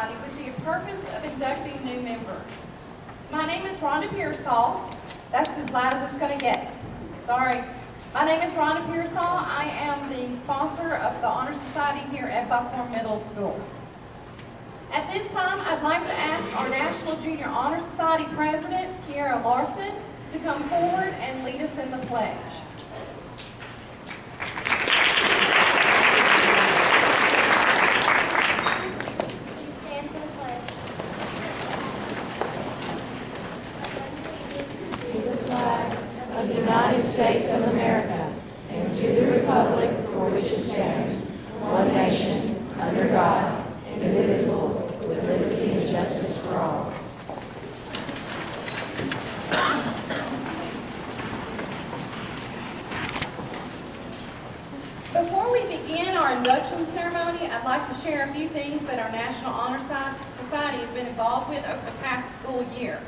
Society with the purpose of inducting new members. My name is Rhonda Pearsall. That's as loud as it's going to get. Sorry. My name is Rhonda Pearsall. I am the sponsor of the Honor Society here at Buckhorn Middle School. At this time, I'd like to ask our National Junior Honor Society President, Kiera Larson, to come forward and lead us in the pledge. Please stand for the pledge. To the flag of the United States of America and to the republic for which it stands, one nation, under God, indivisible, with liberty and justice for all. Before we begin our induction ceremony, I'd like to share a few things that our National Honor Society has been involved with over the past school year.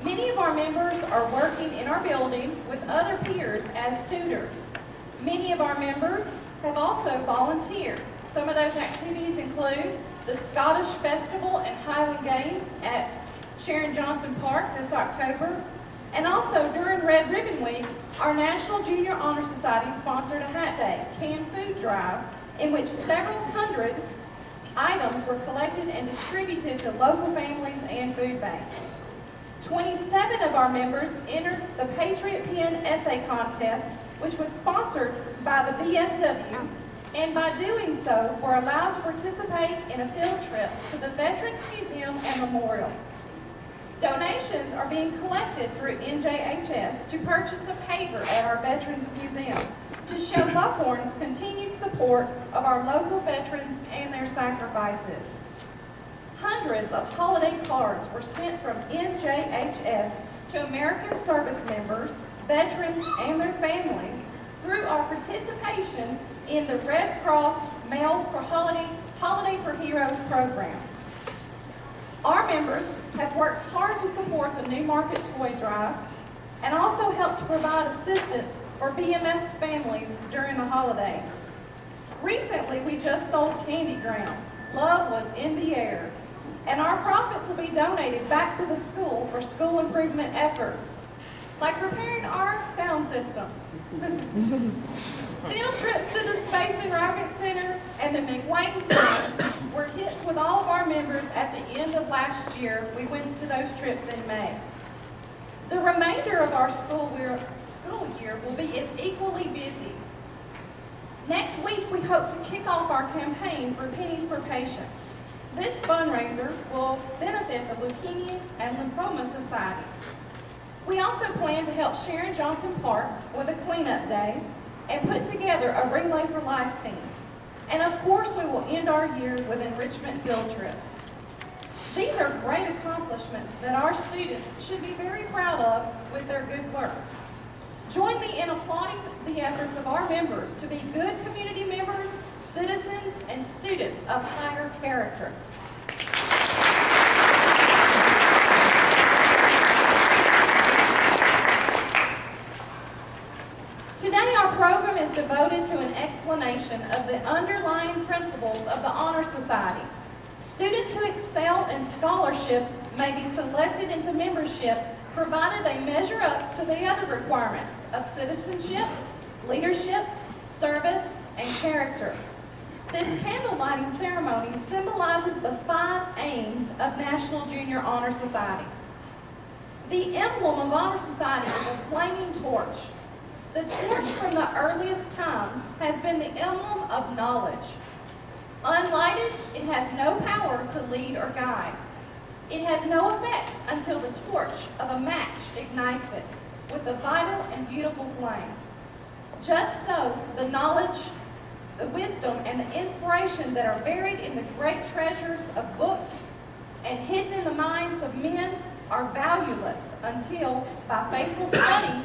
Many of our members are working in our building with other peers as tutors. Many of our members have also volunteered. Some of those activities include the Scottish Festival and Highland Games at Sharon Johnson Park this October. And also during Red Ribbon Week, our National Junior Honor Society sponsored a Hat Day canned food drive in which several hundred items were collected and distributed to local families and food banks. 27 of our members entered the Patriot Pen Essay Contest, which was sponsored by the VFW, and by doing so, were allowed to participate in a field trip to the Veterans Museum and Memorial. Donations are being collected through NJHS to purchase a paver at our Veterans Museum to show Buckhorn's continued support of our local veterans and their sacrifices. Hundreds of holiday cards were sent from NJHS to American service members, veterans, and their families through our participation in the Red Cross Mail for Holiday for Heroes program. Our members have worked hard to support the New Market Toy Drive and also helped to provide assistance for BMS families during the holidays. Recently, we just sold candy grams. Love was in the air. And our profits will be donated back to the school for school improvement efforts, like repairing our sound system. Field trips to the Space and Rocket Center and the McWayne Center were hits with all of our members at the end of last year. We went to those trips in May. The remainder of our school year will be as equally busy. Next week, we hope to kick off our campaign for Pennies for Patients. This fundraiser will benefit the Leukemia and Lymphoma Societies. We also plan to help Sharon Johnson Park with a cleanup day and put together a Relay for Life team. And of course, we will end our year with enrichment field trips. These are great accomplishments that our students should be very proud of with their good works. Join me in applauding the efforts of our members to be good community members, citizens, and students of higher character. Today, our program is devoted to an explanation of the underlying principles of the Honor Society. Students who excel in scholarship may be selected into membership provided they measure up to the other requirements of citizenship, leadership, service, and character. This candle lighting ceremony symbolizes the 5 aims of National Junior Honor Society. The emblem of Honor Society is a flaming torch. The torch from the earliest times has been the emblem of knowledge. Unlighted, it has no power to lead or guide. It has no effect until the torch of a match ignites it with a vital and beautiful flame. Just so, the knowledge, the wisdom, and the inspiration that are buried in the great treasures of books and hidden in the minds of men are valueless until, by faithful study,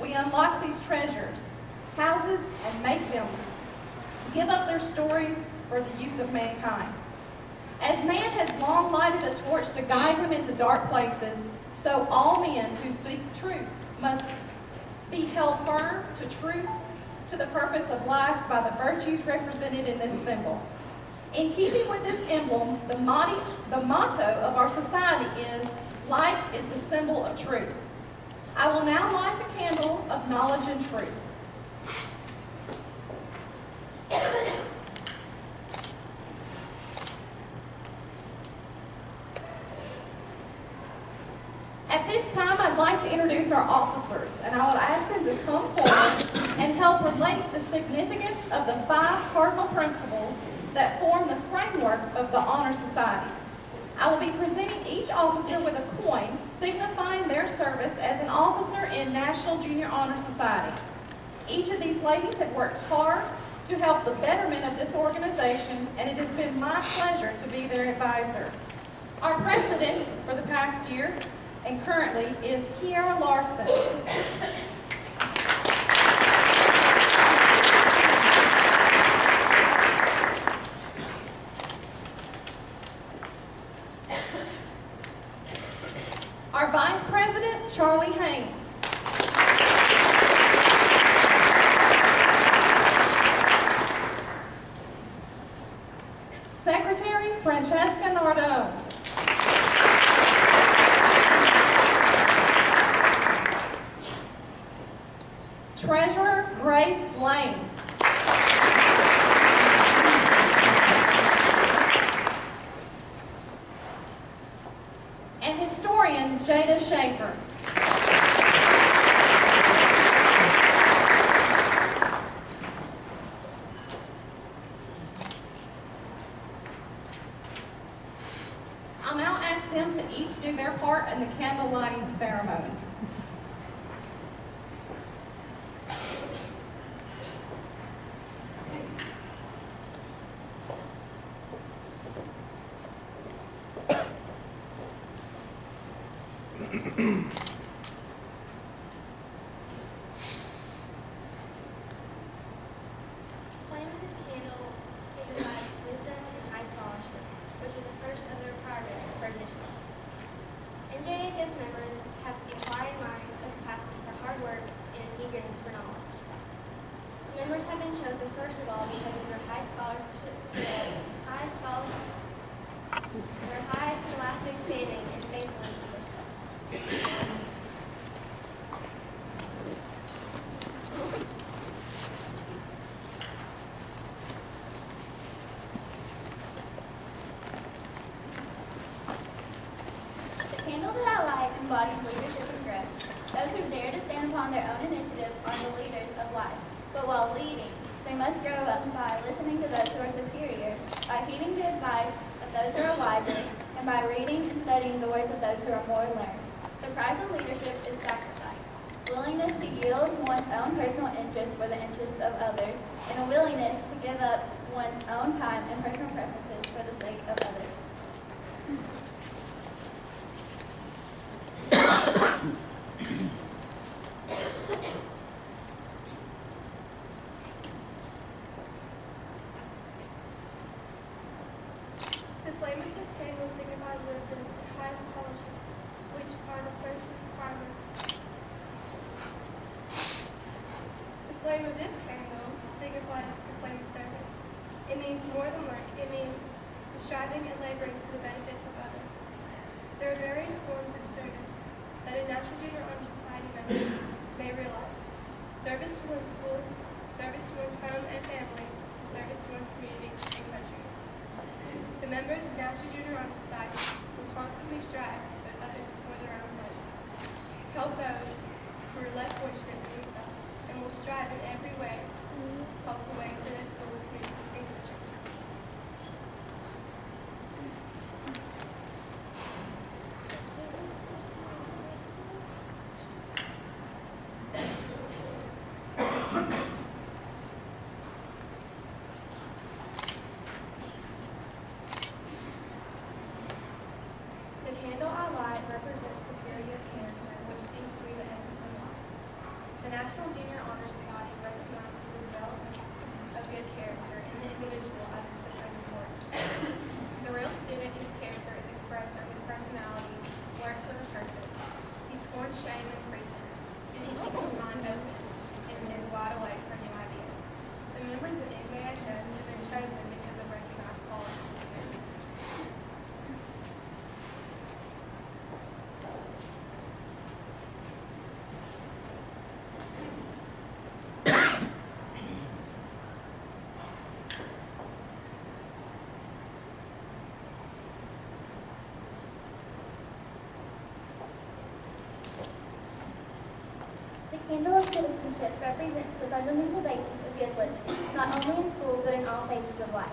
we unlock these treasures, houses, and make them give up their stories for the use of mankind. As man has long lighted a torch to guide him into dark places, so all men who seek truth must be held firm to truth, to the purpose of life by the virtues represented in this symbol. In keeping with this emblem, the motto of our society is, light is the symbol of truth. I will now light the candle of knowledge and truth. At this time, I'd like to introduce our officers, and I would ask them to come forward and help relate the significance of the 5 cardinal principles that form the framework of the Honor Society. I will be presenting each officer with a coin signifying their service as an officer in National Junior Honor Society. Each of these ladies have worked hard to help the betterment of this organization, and it has been my pleasure to be their advisor. Our president for the past year and currently is Kiara Larson. Our Vice President, Charlie Haynes. Secretary, Francesca Nardone. Treasurer, Grace Lane. And historian, Jada Schaefer. I'll now ask them to each do their part in the candle lighting ceremony. Flame of this candle signifies wisdom and high scholarship, which are the first of the requirements for admission. NJHS members have inquiring minds, a capacity for hard work, and an eagerness for knowledge. Members have been chosen first of all because of their high scholastic standing and faithfulness to themselves. The candle that I light embodies leadership and growth. Those who dare to stand upon their own initiative are the leaders of life. But while leading, they must grow up by listening to those who are superior, by heeding the advice of those who are wiser, and by reading and studying the words of those who are more learned. The prize of leadership is sacrifice, willingness to yield one's own personal interest for the interests of others, and a willingness to give up one's own time and personal preferences for the sake of others. The flame of this candle signifies wisdom and high scholarship, which are the first requirements. The flame of this candle signifies the flame of service. It means more than work. It means the striving and laboring for the benefits of others. There are various forms of service that a National Junior Honor Society member may realize. Service to one's school, service to one's home and family, and service to one's community and country. The members of National Junior Honor Society will constantly strive to put others before their own pleasure, help those who are less fortunate than themselves, and will strive in every way possible way for their school, community, and country. The candle I light represents the purity of character, which seems to be the essence of life. The National Junior Honor Society recognizes the development of good character in the individual as extremely important. The real student whose character is expressed through his personality works with a purpose. He scorns shame and pretense, and he keeps his mind open and is wide awake for new ideas. The members of NJHS have been chosen because of recognized qualities Candle of Citizenship represents the fundamental basis of good living, not only in school, but in all phases of life.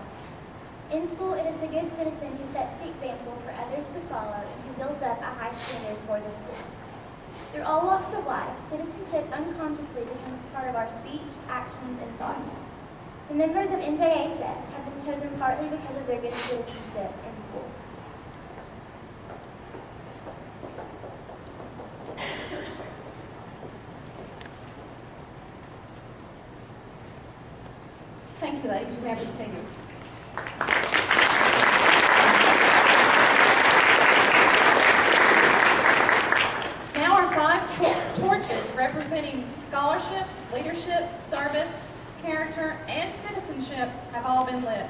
In school, it is the good citizen who sets the example for others to follow and who builds up a high standard for the school. Through all walks of life, citizenship unconsciously becomes part of our speech, actions, and thoughts. The members of NJHS have been chosen partly because of their good citizenship in school. Thank you, ladies. You're happy to see you. Now our 5 torches representing scholarship, leadership, service, character, and citizenship have all been lit.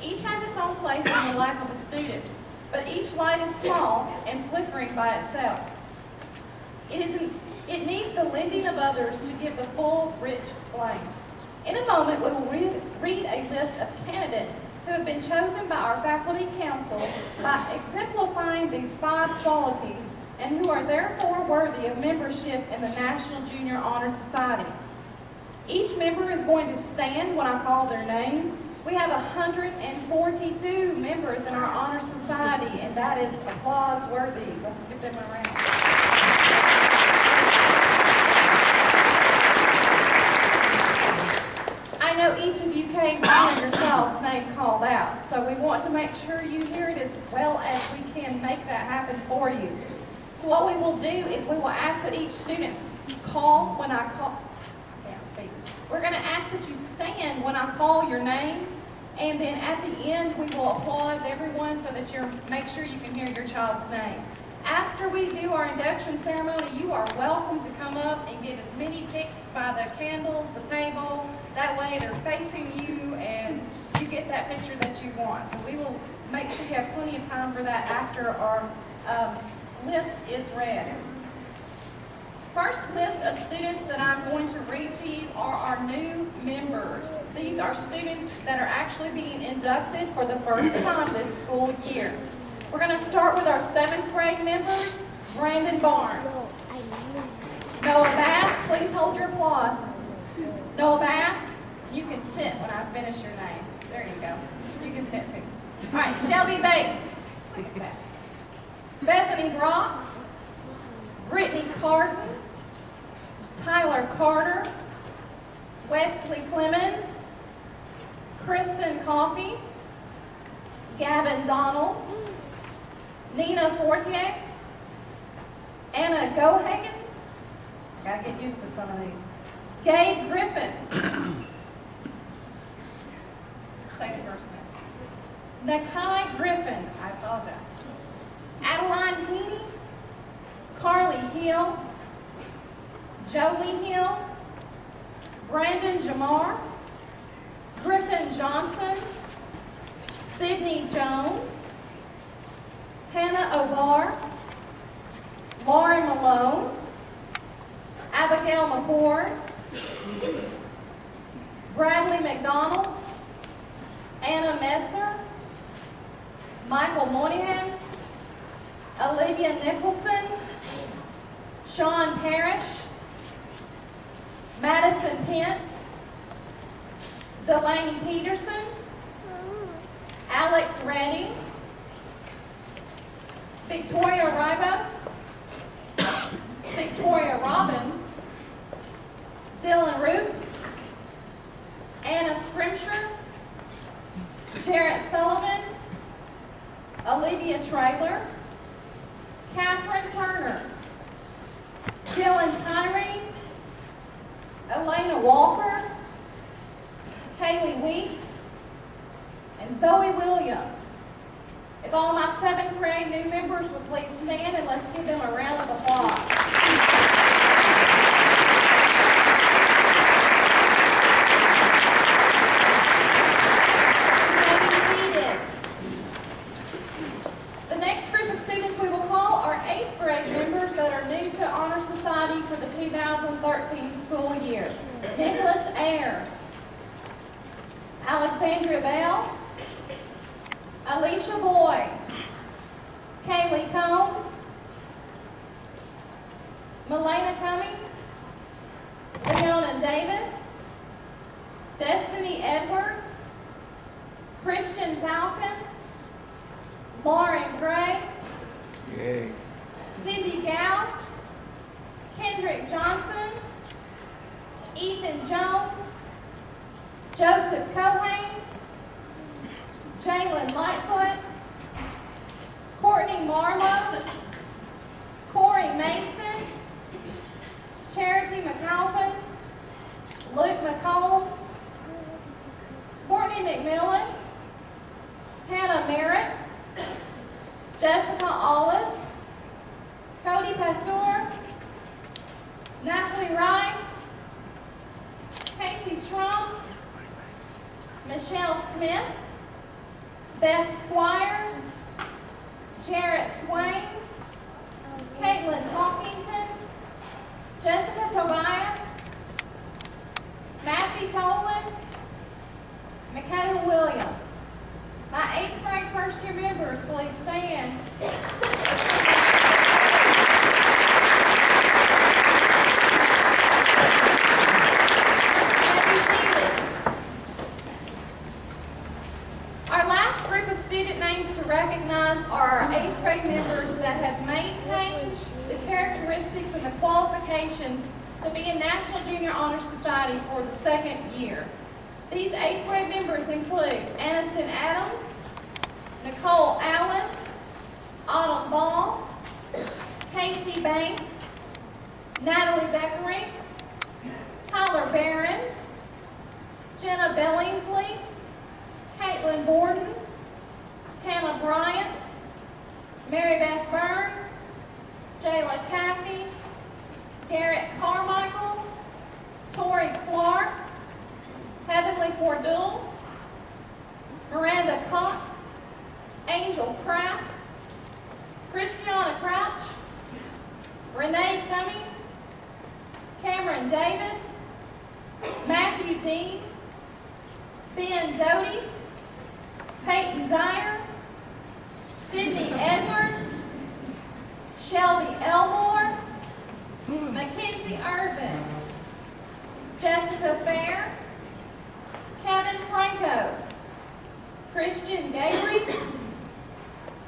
Each has its own place in the life of a student, but each light is small and flickering by itself. It needs the lending of others to give the full, rich flame. In a moment, we will read a list of candidates who have been chosen by our faculty council by exemplifying these 5 qualities and who are therefore worthy of membership in the National Junior Honor Society. Each member is going to stand when I call their name. We have 142 members in our Honor Society, and that is applause worthy. Let's give them a round. I know each of you came to hear your child's name called out, so we want to make sure you hear it as well as we can make that happen for you. So what we will do is we will ask that each student call when I call. I can't speak. We're going to ask that you stand when I call your name, and then at the end we will applause everyone so that you make sure you can hear your child's name. After we do our induction ceremony, you are welcome to come up and get as many pics by the candles, the table. That way they're facing you and you get that picture that you want. So we will make sure you have plenty of time for that after our list is read. First list of students that I'm going to read to you are our new members. These are students that are actually being inducted for the first time this school year. We're going to start with our 7th grade members, Brandon Barnes. Noah Bass, please hold your applause. Noah Bass, you can sit when I finish your name. There you go. You can sit too. All right, Shelby Bates. Look at that. Bethany Brock, Brittany Carden, Tyler Carter, Wesley Clemens, Kristen Coffey, Gavin Donald, Nina Fortier, Anna Gohagen, gotta get used to some of these, Gabe Griffin, say the first name, Nakai Griffin, I apologize, Adeline Heaney, Carly Hill, Jolie Hill, Brandon Jamar, Griffin Johnson, Sydney Jones, Hannah Obar, Lauren Malone, Abigail McCord, Bradley McDonald, Anna Messer, Michael Moynihan, Olivia Nicholson, Sean Parrish, Madison Pence, Delaney Peterson, Alex Reddy, Victoria Ribos, Victoria Robbins, Dylan Root, Anna Scrimsher, Jarrett Sullivan, Olivia Traylor, Catherine Turner, Dylan Tyree, Elena Walker, Kaylee Weeks, and Zoe Williams. If all my 7th grade new members would please stand and let's give them a round of applause. You may be seated. The next group of students we will call are 8th grade members that are new to Honor Society for the 2013 school year. Nicholas Ayers, Alexandria Bell, Alicia Boyd, Kaylee Combs, Melena Cummings, Davis, Destiny Edwards, Christian Falcon, Lauren Gray, Yay. Cindy Gow, Kendrick Johnson, Ethan Jones, Joseph Cohane, Jalen Lightfoot, Courtney Marlowe, Corey Mason, Charity McAlpin, Luke McCombs, Courtney McMillan, Hannah Merritt, Jessica Olive, Cody Passor, Natalie Rice, Casey Strong, Michelle Smith, Beth Squires, Jarrett Swain, Caitlin Talkington, Jessica Tobias, Massey Tolan, Michaela Williams. My 8th grade first year members, please stand. And be seated. Our last group of student names to recognize are our 8th grade members that have maintained the characteristics and the qualifications to be in National Junior Honor Society for the 2nd year. These 8th grade members include Aniston Adams, Nicole Allen, Autumn Ball, Casey Banks, Natalie Beckering, Tyler Behrens, Jenna Billingsley, Caitlin Borden, Hannah Bryant, Mary Beth Burns, Jayla Caffey, Garrett Carmichael, Tori Clark, Heavenly Cordell, Miranda Cox, Angel Kraft, Christiana Crouch, Renee Cumming, Cameron Davis, Matthew Dean, Ben Doty, Peyton Dyer, Sydney Edwards, Shelby Elmore, Mackenzie Irvin, Jessica Fair, Kevin Franco, Christian Gayry,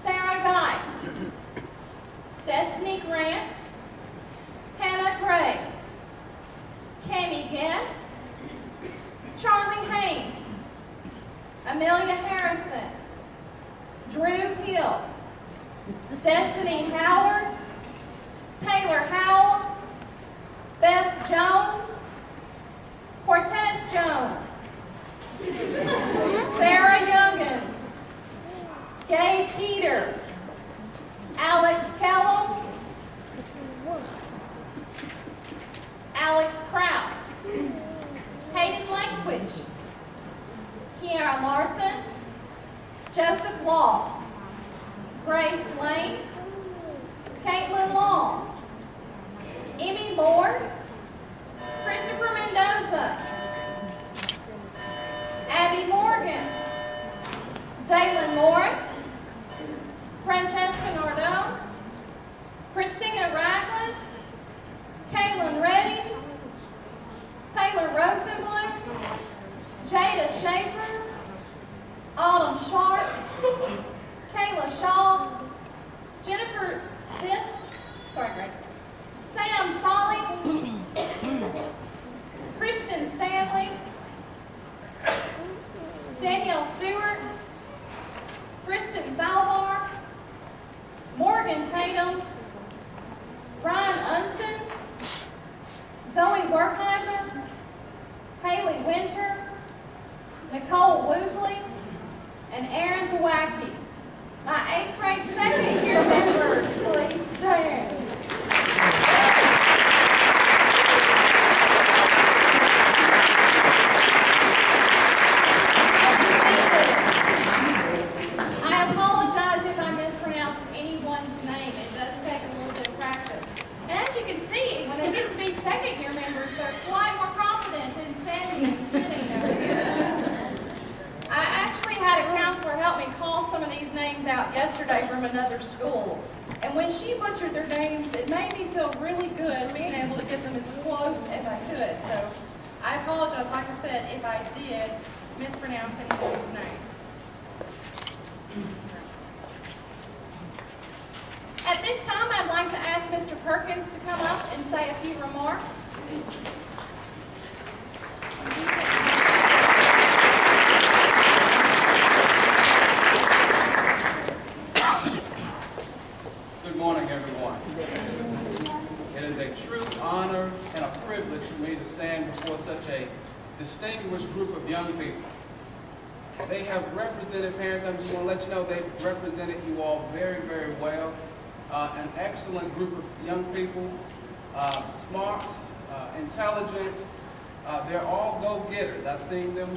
Sarah Geis, Destiny Grant, Hannah Craig, Cammie Guest, Charlie Haynes, Amelia Harrison, Drew Hill, Destiny Howard, Taylor Howell, Beth Jones, Cortez Jones, Sarah Youngin, Gabe Peter, Alex Kellum, Alex Kraus, Hayden Lankwich, Kiara Larson, Joseph Law, Grace Lane, Caitlin Long, Emmy Lors, Christopher Mendoza, Abby Morgan, Dalen Morris, Francesca Nardone, Christina Ragland, Kaylin Reddy, Taylor Rosenblum, Jada Schaefer, Autumn Sharp, Kayla Shaw, Jennifer Grace, Sam Solly, Kristen Stanley, Danielle Stewart, Kristen Falvar, Morgan Tatum, Ryan Unson, Zoe Werkheiser, Haley Winter, Nicole Woosley, and Aaron Zawacki. My 8th grade 2nd year members, please stand. I apologize if I mispronounce anyone's name. It does take a little bit of practice. And as you can see, when they get to be 2nd year members, they're quite more confident in standing and sitting over here. I actually had a counselor help me call some of these names out yesterday from another school. And when she butchered their names, it made me feel really good being able to get them as close as I could. So I apologize, like I said, if I did mispronounce anybody's name. At this time, I'd like to ask Mr. Perkins to come up and say a few remarks. Good morning, everyone. It is a true honor and a privilege for me to stand before such a distinguished group of young people. They have represented, parents, I just want to let you know, they've represented you all very, very well. An excellent group of young people, smart, intelligent. They're all go-getters. I've seen them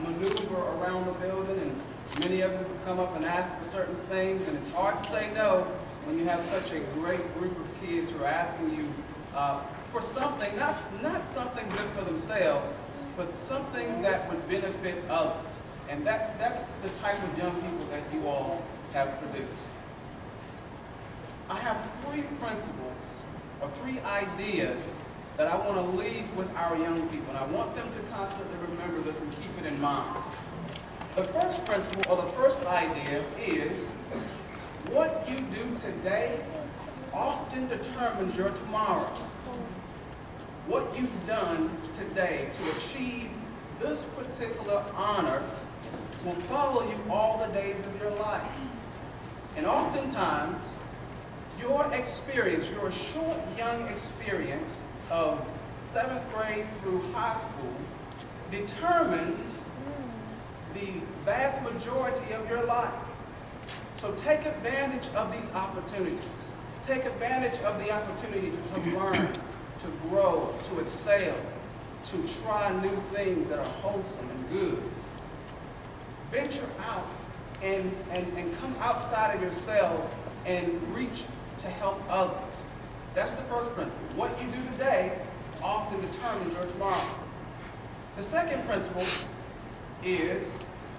maneuver around the building, and many of them have come up and asked for certain things, and it's hard to say no when you have such a great group of kids who are asking you for something, not something just for themselves, but something that would benefit others. And that's the type of young people that you all have produced. I have three principles or three ideas that I want to leave with our young people, and I want them to constantly remember this and keep it in mind. The first principle or the first idea is what you do today often determines your tomorrow. What you've done today to achieve this particular honor will follow you all the days of your life. And oftentimes, your experience, your short, young experience of 7th grade through high school determines the vast majority of your life. So take advantage of these opportunities. Take advantage of the opportunity to learn, to grow, to excel, to try new things that are wholesome and good. Venture out and come outside of yourselves and reach to help others. That's the first principle. What you do today often determines your tomorrow. The second principle is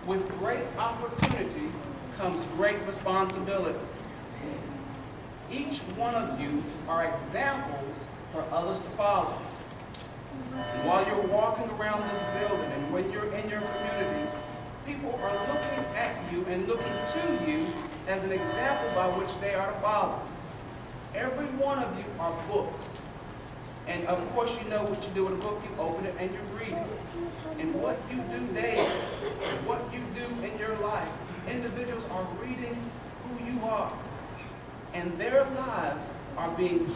with great opportunity comes great responsibility. Each one of you are examples for others to follow. And while you're walking around this building and when you're in your communities, people are looking at you and looking to you as an example by which they are to follow. Every one of you are books. And of course you know what you do with a book. You open it and you read it. And what you do daily, what you do in your life, individuals are reading who you are. And their lives are being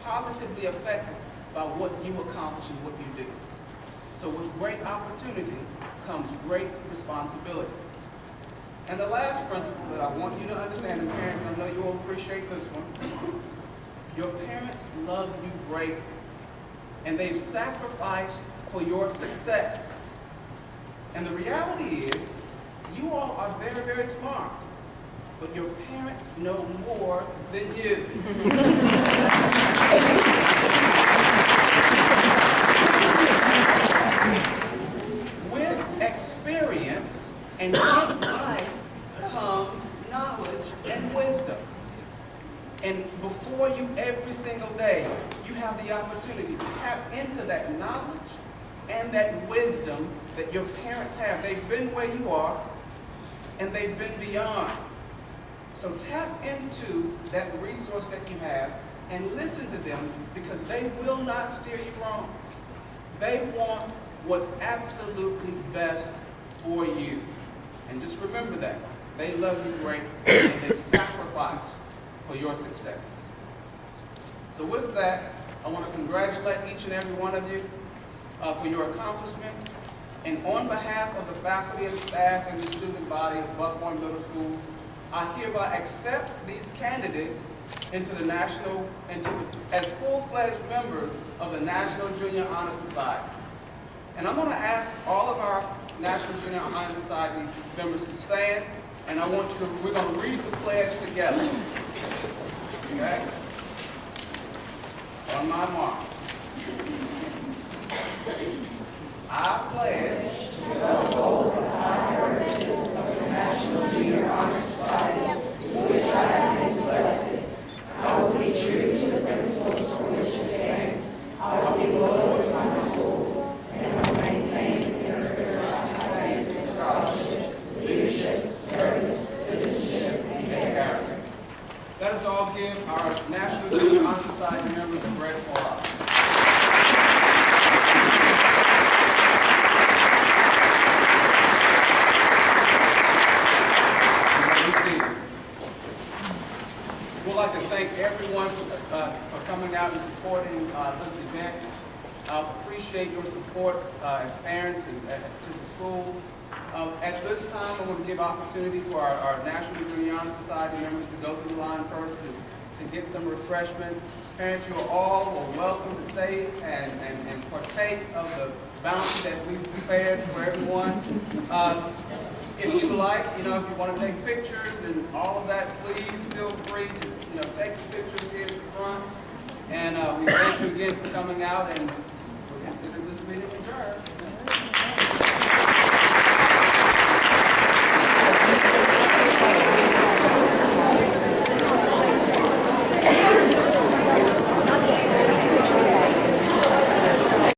positively affected by what you accomplish and what you do. So with great opportunity comes great responsibility. And the last principle that I want you to understand, and parents, I know you will appreciate this one. Your parents love you greatly, and they've sacrificed for your success. And the reality is, you all are very, very smart, but your parents know more than you. With experience and with life comes knowledge and wisdom. And before you every single day, you have the opportunity to tap into that knowledge and that wisdom that your parents have. They've been where you are, and they've been beyond. So tap into that resource that you have and listen to them, because they will not steer you wrong. They want what's absolutely best for you. And just remember that. They love you great, and they've sacrificed for your success. So with that, I want to congratulate each and every one of you for your accomplishments. And on behalf of the faculty and staff and the student body of Buckhorn Middle School, I hereby accept these candidates into the as full-fledged members of the National Junior Honor Society. And I'm going to ask all of our National Junior Honor Society members to stand, and we're going to read the pledge together. Okay? On my mark. I pledge to uphold the high purposes of the National Junior Honor Society, to which I have been selected. I will be true to the principles for which it stands. I will be loyal to my school, all give our National Junior Honor Society members a great applause. We'd like to thank everyone for coming out and supporting this event. Appreciate your support as parents and to the school. At this time, I'm going to give opportunity for our National Junior Honor Society members to go through the line first to get some refreshments. Parents, you are all welcome to stay and partake of the bounty that we've prepared for everyone. If you like, if you want to take pictures and all of that, please feel free to, take the pictures here at the front. And we thank you again for coming out, and we'll consider this meeting adjourned.